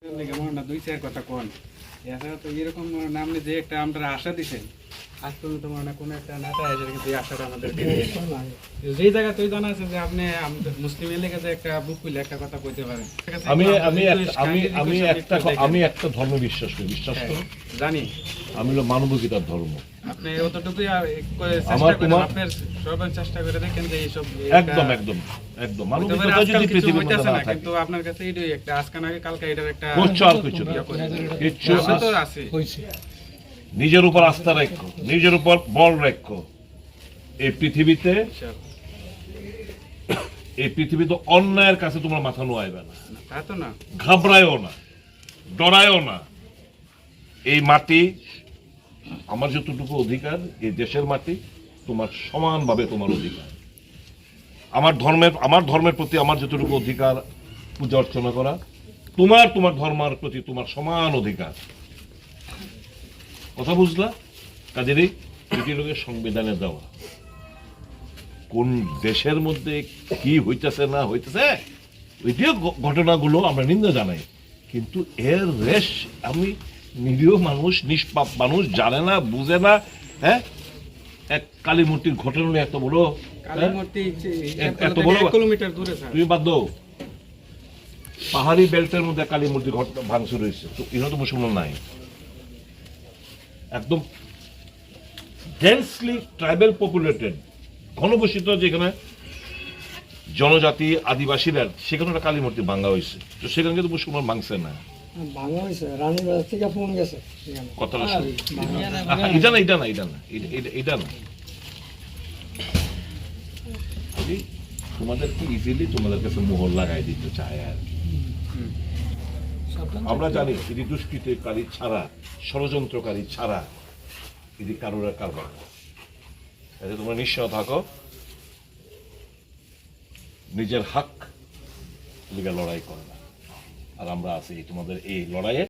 দুই চার কথা কোন এছাড়া তো এরকম নামে যে একটা আমরা আশা দিছেন আজ পর্যন্ত মানে কোনো একটা নেতা এসে কিন্তু এই আশাটা আমাদের যেই জায়গা তুই জানা আছে যে আপনি মুসলিম এলাকাতে একটা বুক খুলে একটা কথা কইতে পারেন। আমি একটা ধর্মে বিশ্বাস করি, জানি আমি হলো মানবিকতার ধর্ম। আপনি অতটুকুই চেষ্টা করেন, আপনার সর্বোচ্চ চেষ্টা করে দেখেন যে এইসব একদম একদম একদম মানবিকতা যদি পৃথিবীর মধ্যে না থাকে, কিন্তু আপনার কাছে এইটাই একটা আজকে নাকি কালকে এটার একটা কিছু তো আছে। নিজের উপর আস্থা রাখো, নিজের উপর বল রাখো। এই পৃথিবীতে অন্যায়ের কাছে তোমার মাথা নোয়াইবে না, তা তো না, ঘাবড়ায়ও না, ডরায়ও না। এই মাটি আমার যতটুকু অধিকার, এই দেশের মাটি তোমার সমানভাবে তোমার অধিকার। আমার ধর্মের প্রতি আমার যতটুকু অধিকার পূজা অর্চনা করা, তোমার ধর্মের প্রতি তোমার সমান অধিকার। কথা বুঝলা? কাজেরই এটি লোকের সংবিধানে দেওয়া। কোন দেশের মধ্যে কি হইতেছে না হইতেছে ওইটিও ঘটনাগুলো আমরা নিন্দা জানাই, কিন্তু এর রেশ আমি নিরীহ মানুষ, নিষ্পাপ মানুষ জানে না, বুঝে না। হ্যাঁ, এক কালী মূর্তির ঘটনা এত বড়, কিলোমিটার দূরে তুমি বাদ দাও, পাহাড়ি বেল্টের মধ্যে কালী মূর্তি ভাঙচুর হয়েছে, তো এরা তো মুসলমান নাই। একদম ডেন্সলি ট্রাইবাল পপুলেটেড, ঘনবসিত যেখানে জনজাতি আদিবাসীরা, সেখানে একটা কালী মূর্তি ভাঙা হয়েছে, তো সেখানে কিন্তু মুসলমান ভাঙছে না। তোমাদেরকে ইজিলি তোমাদের কাছে মোহর লাগাই দিতে চায় আর কি। আমরা জানি এটি দুষ্কৃতকারী ছাড়া, ষড়যন্ত্রকারী ছাড়া এটি কারোর কারবার। তোমরা নিশ্চয় থাকো, নিজের হক লিগে লড়াই করবে, আর আমরা আছি তোমাদের এই লড়াইয়ে।